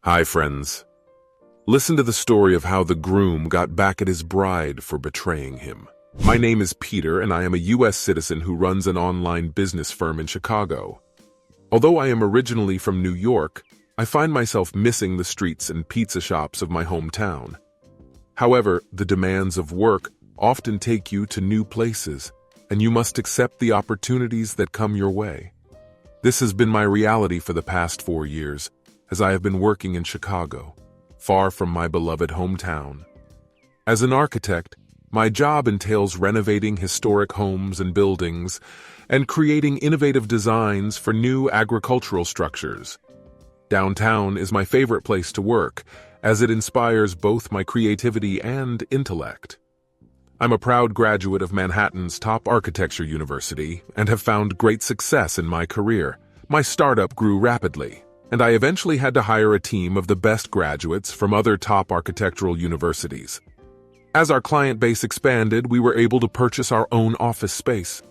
Hi, friends. Listen to the story of how the groom got back at his bride for betraying him. My name is Peter, and I am a U.S. citizen who runs an online business firm in Chicago. Although I am originally from New York, I find myself missing the streets and pizza shops of my hometown. However, the demands of work often take you to new places, and you must accept the opportunities that come your way. This has been my reality for the past 4 years, as I have been working in Chicago, far from my beloved hometown. As an architect, my job entails renovating historic homes and buildings and creating innovative designs for new agricultural structures. Downtown is my favorite place to work, as it inspires both my creativity and intellect. I'm a proud graduate of Manhattan's top architecture university and have found great success in my career. My startup grew rapidly, and I eventually had to hire a team of the best graduates from other top architectural universities. As our client base expanded, we were able to purchase our own office space.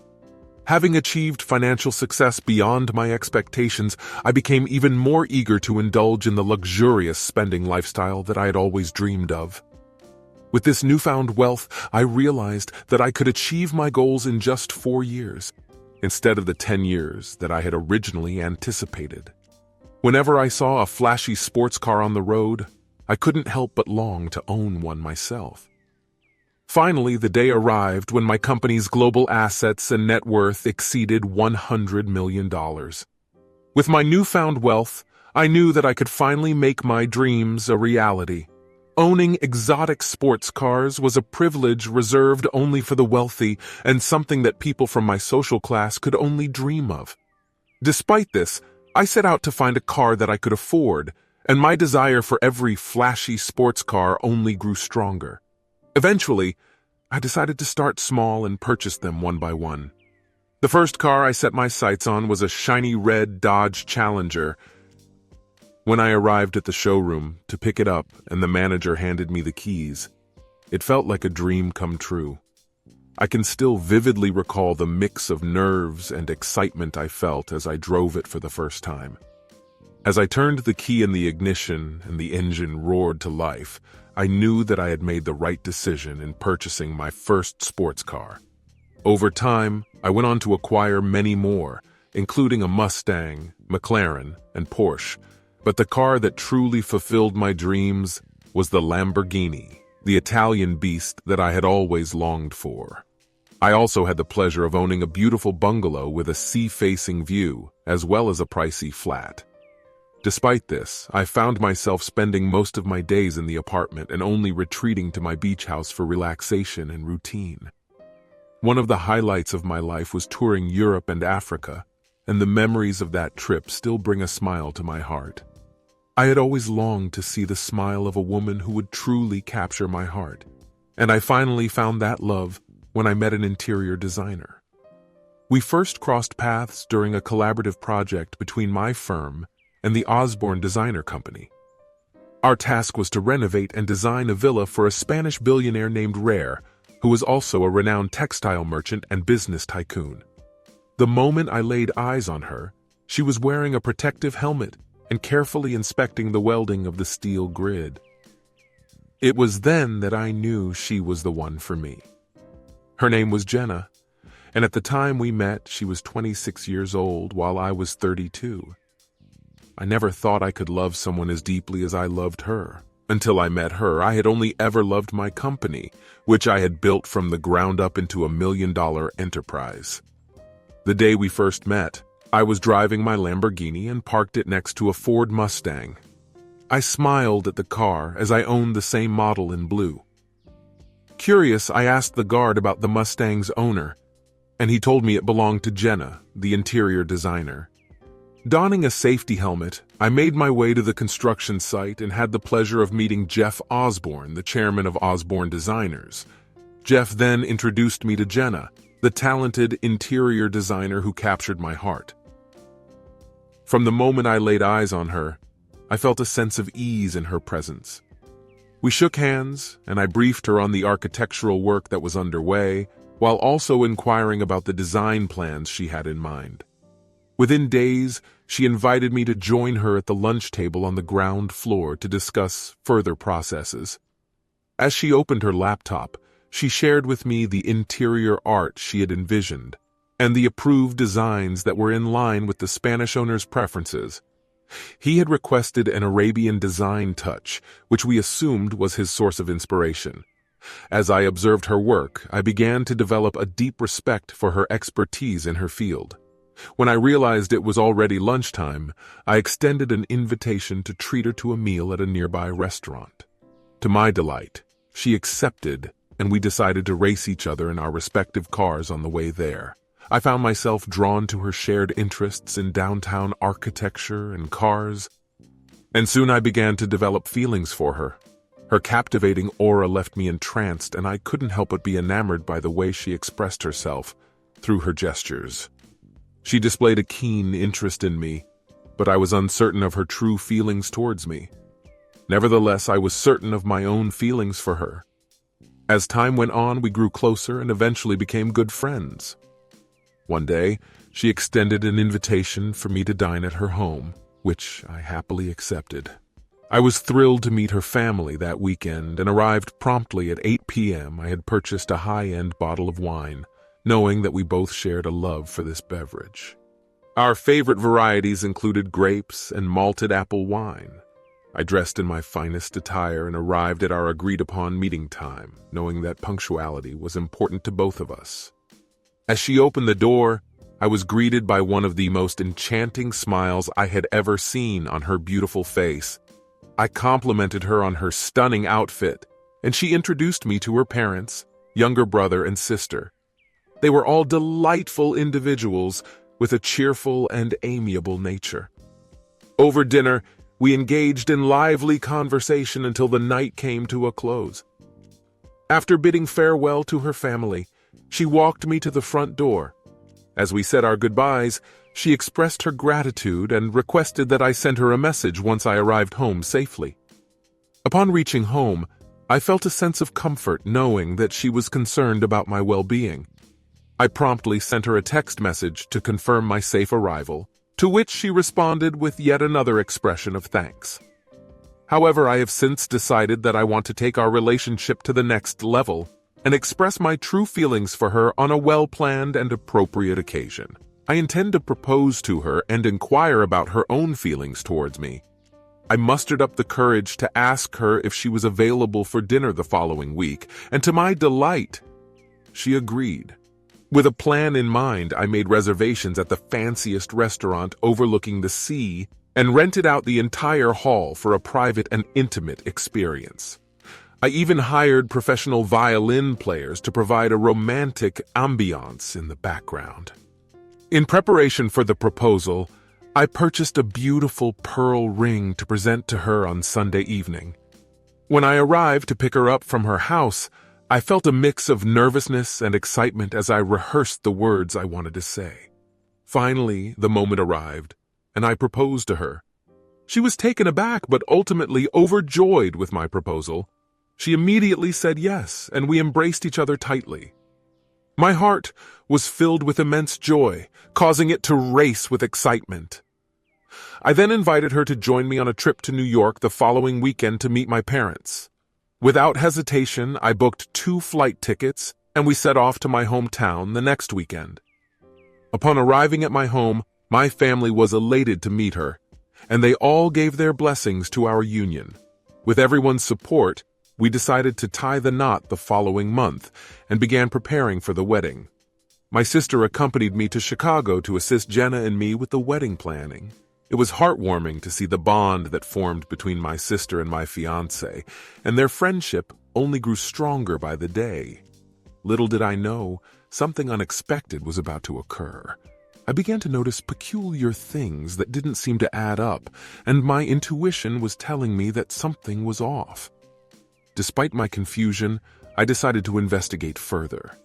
Having achieved financial success beyond my expectations, I became even more eager to indulge in the luxurious spending lifestyle that I had always dreamed of. With this newfound wealth, I realized that I could achieve my goals in just 4 years, instead of the 10 years that I had originally anticipated. Whenever I saw a flashy sports car on the road, I couldn't help but long to own one myself. Finally, the day arrived when my company's global assets and net worth exceeded $100 million. With my newfound wealth, I knew that I could finally make my dreams a reality. Owning exotic sports cars was a privilege reserved only for the wealthy and something that people from my social class could only dream of. Despite this, I set out to find a car that I could afford, and my desire for every flashy sports car only grew stronger. Eventually, I decided to start small and purchase them one by one. The first car I set my sights on was a shiny red Dodge Challenger. When I arrived at the showroom to pick it up and the manager handed me the keys, it felt like a dream come true. I can still vividly recall the mix of nerves and excitement I felt as I drove it for the first time. As I turned the key in the ignition and the engine roared to life, I knew that I had made the right decision in purchasing my first sports car. Over time, I went on to acquire many more, including a Mustang, McLaren, and Porsche. But the car that truly fulfilled my dreams was the Lamborghini, the Italian beast that I had always longed for. I also had the pleasure of owning a beautiful bungalow with a sea-facing view, as well as a pricey flat. Despite this, I found myself spending most of my days in the apartment and only retreating to my beach house for relaxation and routine. One of the highlights of my life was touring Europe and Africa, and the memories of that trip still bring a smile to my heart. I had always longed to see the smile of a woman who would truly capture my heart, and I finally found that love when I met an interior designer. We first crossed paths during a collaborative project between my firm and the Osborne Designer Company. Our task was to renovate and design a villa for a Spanish billionaire named Rare, who was also a renowned textile merchant and business tycoon. The moment I laid eyes on her, she was wearing a protective helmet and carefully inspecting the welding of the steel grid. It was then that I knew she was the one for me. Her name was Jenna, and at the time we met, she was 26 years old while I was 32. I never thought I could love someone as deeply as I loved her. Until I met her, I had only ever loved my company, which I had built from the ground up into a $1 million enterprise. The day we first met, I was driving my Lamborghini and parked it next to a Ford Mustang. I smiled at the car as I owned the same model in blue. Curious, I asked the guard about the Mustang's owner, and he told me it belonged to Jenna, the interior designer. Donning a safety helmet, I made my way to the construction site and had the pleasure of meeting Jeff Osborne, the chairman of Osborne Designers. Jeff then introduced me to Jenna, the talented interior designer who captured my heart. From the moment I laid eyes on her, I felt a sense of ease in her presence. We shook hands, and I briefed her on the architectural work that was underway, while also inquiring about the design plans she had in mind. Within days, she invited me to join her at the lunch table on the ground floor to discuss further processes. As she opened her laptop, she shared with me the interior art she had envisioned and the approved designs that were in line with the Spanish owner's preferences. He had requested an Arabian design touch, which we assumed was his source of inspiration. As I observed her work, I began to develop a deep respect for her expertise in her field. When I realized it was already lunchtime, I extended an invitation to treat her to a meal at a nearby restaurant. To my delight, she accepted, and we decided to race each other in our respective cars on the way there. I found myself drawn to her shared interests in downtown architecture and cars, and soon I began to develop feelings for her. Her captivating aura left me entranced, and I couldn't help but be enamored by the way she expressed herself through her gestures. She displayed a keen interest in me, but I was uncertain of her true feelings towards me. Nevertheless, I was certain of my own feelings for her. As time went on, we grew closer and eventually became good friends. One day, she extended an invitation for me to dine at her home, which I happily accepted. I was thrilled to meet her family that weekend and arrived promptly at 8 p.m. I had purchased a high-end bottle of wine, knowing that we both shared a love for this beverage. Our favorite varieties included grapes and malted apple wine. I dressed in my finest attire and arrived at our agreed-upon meeting time, knowing that punctuality was important to both of us. As she opened the door, I was greeted by one of the most enchanting smiles I had ever seen on her beautiful face. I complimented her on her stunning outfit, and she introduced me to her parents, younger brother and sister. They were all delightful individuals with a cheerful and amiable nature. Over dinner, we engaged in lively conversation until the night came to a close. After bidding farewell to her family, she walked me to the front door. As we said our goodbyes, she expressed her gratitude and requested that I send her a message once I arrived home safely. Upon reaching home, I felt a sense of comfort knowing that she was concerned about my well-being. I promptly sent her a text message to confirm my safe arrival, to which she responded with yet another expression of thanks. However, I have since decided that I want to take our relationship to the next level and express my true feelings for her on a well-planned and appropriate occasion. I intend to propose to her and inquire about her own feelings towards me. I mustered up the courage to ask her if she was available for dinner the following week, and to my delight, she agreed. With a plan in mind, I made reservations at the fanciest restaurant overlooking the sea and rented out the entire hall for a private and intimate experience. I even hired professional violin players to provide a romantic ambiance in the background. In preparation for the proposal, I purchased a beautiful pearl ring to present to her on Sunday evening. When I arrived to pick her up from her house, I felt a mix of nervousness and excitement as I rehearsed the words I wanted to say. Finally, the moment arrived, and I proposed to her. She was taken aback but ultimately overjoyed with my proposal. She immediately said yes, and we embraced each other tightly. My heart was filled with immense joy, causing it to race with excitement. I then invited her to join me on a trip to New York the following weekend to meet my parents. Without hesitation, I booked 2 flight tickets, and we set off to my hometown the next weekend. Upon arriving at my home, my family was elated to meet her, and they all gave their blessings to our union. With everyone's support, we decided to tie the knot the following month and began preparing for the wedding. My sister accompanied me to Chicago to assist Jenna and me with the wedding planning. It was heartwarming to see the bond that formed between my sister and my fiancé, and their friendship only grew stronger by the day. Little did I know, something unexpected was about to occur. I began to notice peculiar things that didn't seem to add up, and my intuition was telling me that something was off. Despite my confusion, I decided to investigate further.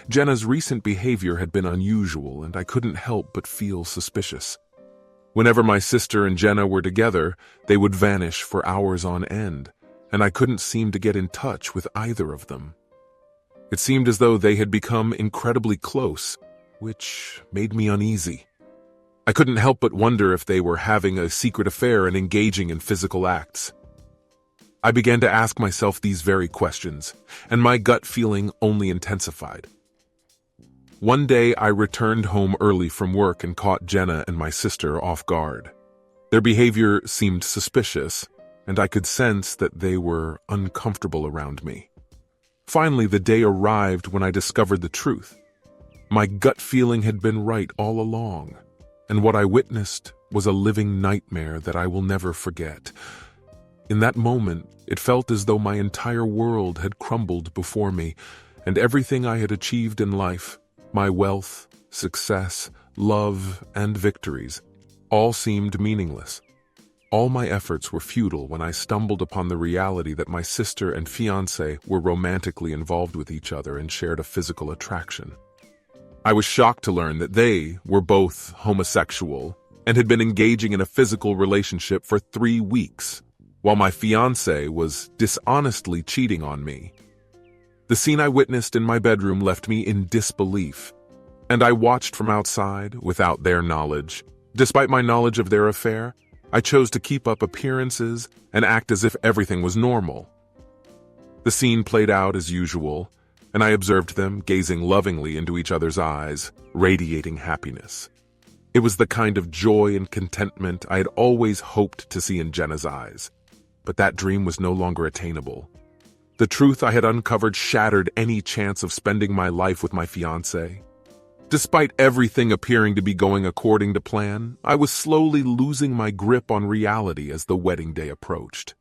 Jenna's recent behavior had been unusual, and I couldn't help but feel suspicious. Whenever my sister and Jenna were together, they would vanish for hours on end, and I couldn't seem to get in touch with either of them. It seemed as though they had become incredibly close, which made me uneasy. I couldn't help but wonder if they were having a secret affair and engaging in physical acts. I began to ask myself these very questions, and my gut feeling only intensified. One day I returned home early from work and caught Jenna and my sister off guard. Their behavior seemed suspicious, and I could sense that they were uncomfortable around me. Finally, the day arrived when I discovered the truth. My gut feeling had been right all along, and what I witnessed was a living nightmare that I will never forget. In that moment, it felt as though my entire world had crumbled before me, and everything I had achieved in life, my wealth, success, love, and victories, all seemed meaningless. All my efforts were futile when I stumbled upon the reality that my sister and fiancé were romantically involved with each other and shared a physical attraction. I was shocked to learn that they were both homosexual and had been engaging in a physical relationship for 3 weeks, while my fiancé was dishonestly cheating on me. The scene I witnessed in my bedroom left me in disbelief, and I watched from outside without their knowledge. Despite my knowledge of their affair, I chose to keep up appearances and act as if everything was normal. The scene played out as usual, and I observed them gazing lovingly into each other's eyes, radiating happiness. It was the kind of joy and contentment I had always hoped to see in Jenna's eyes, but that dream was no longer attainable. The truth I had uncovered shattered any chance of spending my life with my fiancé. Despite everything appearing to be going according to plan, I was slowly losing my grip on reality as the wedding day approached.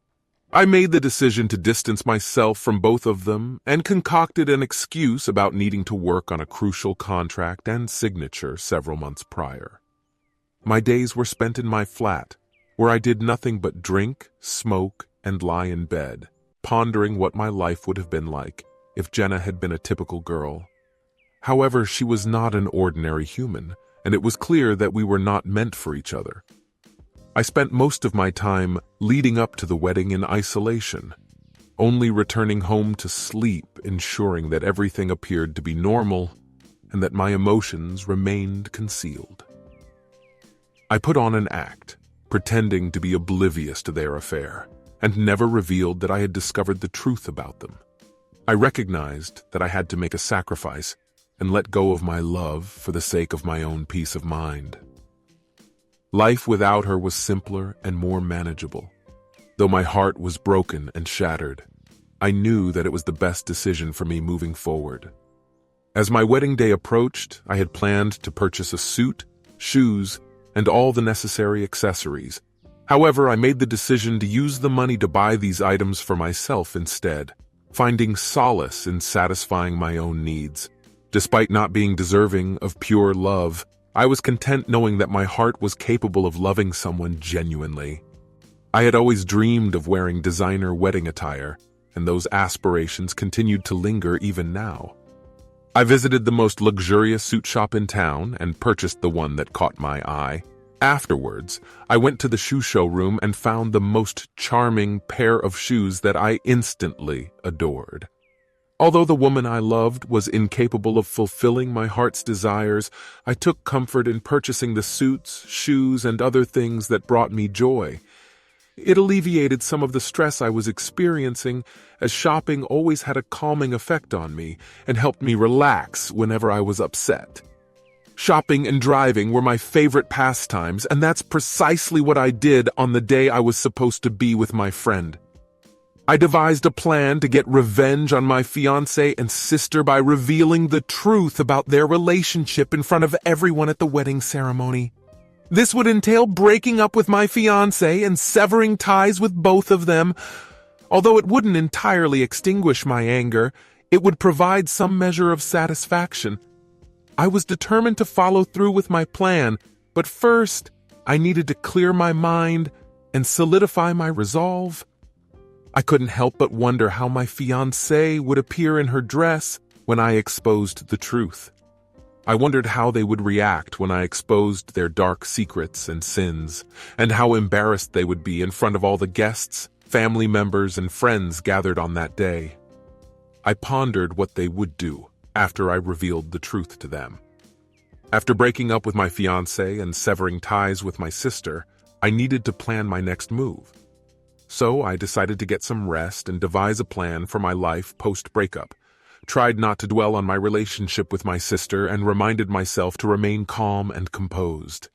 I made the decision to distance myself from both of them and concocted an excuse about needing to work on a crucial contract and signature several months prior. My days were spent in my flat, where I did nothing but drink, smoke, and lie in bed, pondering what my life would have been like if Jenna had been a typical girl. However, she was not an ordinary human, and it was clear that we were not meant for each other. I spent most of my time leading up to the wedding in isolation, only returning home to sleep, ensuring that everything appeared to be normal and that my emotions remained concealed. I put on an act, pretending to be oblivious to their affair, and never revealed that I had discovered the truth about them. I recognized that I had to make a sacrifice and let go of my love for the sake of my own peace of mind. Life without her was simpler and more manageable. Though my heart was broken and shattered, I knew that it was the best decision for me moving forward. As my wedding day approached, I had planned to purchase a suit, shoes, and all the necessary accessories. However, I made the decision to use the money to buy these items for myself instead, finding solace in satisfying my own needs. Despite not being deserving of pure love, I was content knowing that my heart was capable of loving someone genuinely. I had always dreamed of wearing designer wedding attire, and those aspirations continued to linger even now. I visited the most luxurious suit shop in town and purchased the one that caught my eye. Afterwards, I went to the shoe showroom and found the most charming pair of shoes that I instantly adored. Although the woman I loved was incapable of fulfilling my heart's desires, I took comfort in purchasing the suits, shoes, and other things that brought me joy. It alleviated some of the stress I was experiencing, as shopping always had a calming effect on me and helped me relax whenever I was upset. Shopping and driving were my favorite pastimes, and that's precisely what I did on the day I was supposed to be with my friend. I devised a plan to get revenge on my fiancé and sister by revealing the truth about their relationship in front of everyone at the wedding ceremony. This would entail breaking up with my fiancé and severing ties with both of them. Although it wouldn't entirely extinguish my anger, it would provide some measure of satisfaction. I was determined to follow through with my plan, but first, I needed to clear my mind and solidify my resolve. I couldn't help but wonder how my fiancé would appear in her dress when I exposed the truth. I wondered how they would react when I exposed their dark secrets and sins, and how embarrassed they would be in front of all the guests, family members, and friends gathered on that day. I pondered what they would do after I revealed the truth to them. After breaking up with my fiancé and severing ties with my sister, I needed to plan my next move. So I decided to get some rest and devise a plan for my life post-breakup. Tried not to dwell on my relationship with my sister and reminded myself to remain calm and composed.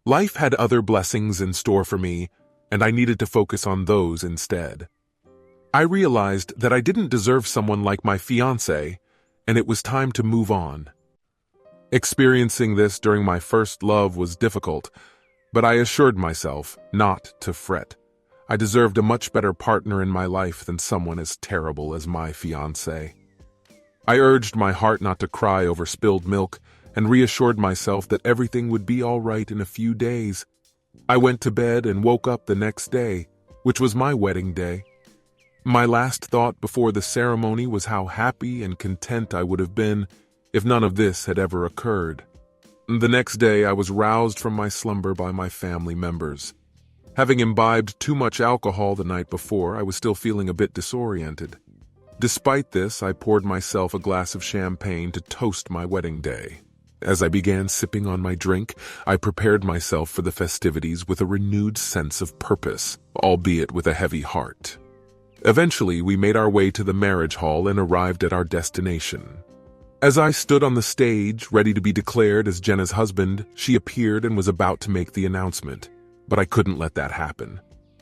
Life had other blessings in store for me, and I needed to focus on those instead. I realized that I didn't deserve someone like my fiancé, and it was time to move on. Experiencing this during my first love was difficult, but I assured myself not to fret. I deserved a much better partner in my life than someone as terrible as my fiancé. I urged my heart not to cry over spilled milk and reassured myself that everything would be all right in a few days. I went to bed and woke up the next day, which was my wedding day. My last thought before the ceremony was how happy and content I would have been if none of this had ever occurred. The next day, I was roused from my slumber by my family members. Having imbibed too much alcohol the night before, I was still feeling a bit disoriented. Despite this, I poured myself a glass of champagne to toast my wedding day. As I began sipping on my drink, I prepared myself for the festivities with a renewed sense of purpose, albeit with a heavy heart. Eventually, we made our way to the marriage hall and arrived at our destination. As I stood on the stage, ready to be declared as Jenna's husband, she appeared and was about to make the announcement. But I couldn't let that happen.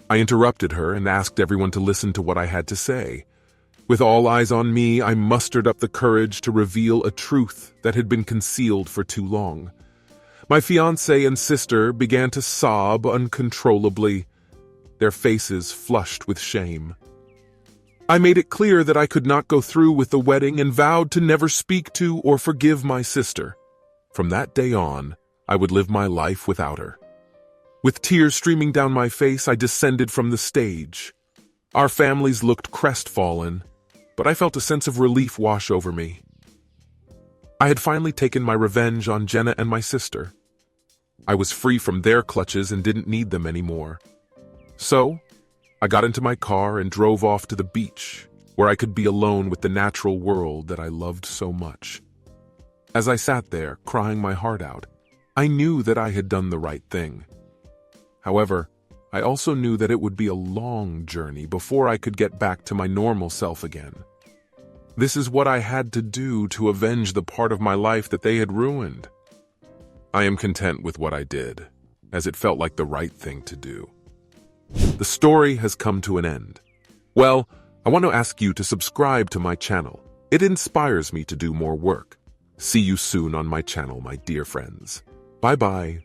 I interrupted her and asked everyone to listen to what I had to say. With all eyes on me, I mustered up the courage to reveal a truth that had been concealed for too long. My fiancé and sister began to sob uncontrollably, their faces flushed with shame. I made it clear that I could not go through with the wedding and vowed to never speak to or forgive my sister. From that day on, I would live my life without her. With tears streaming down my face, I descended from the stage. Our families looked crestfallen, but I felt a sense of relief wash over me. I had finally taken my revenge on Jenna and my sister. I was free from their clutches and didn't need them anymore. So, I got into my car and drove off to the beach, where I could be alone with the natural world that I loved so much. As I sat there, crying my heart out, I knew that I had done the right thing. However, I also knew that it would be a long journey before I could get back to my normal self again. This is what I had to do to avenge the part of my life that they had ruined. I am content with what I did, as it felt like the right thing to do. The story has come to an end. Well, I want to ask you to subscribe to my channel. It inspires me to do more work. See you soon on my channel, my dear friends. Bye-bye.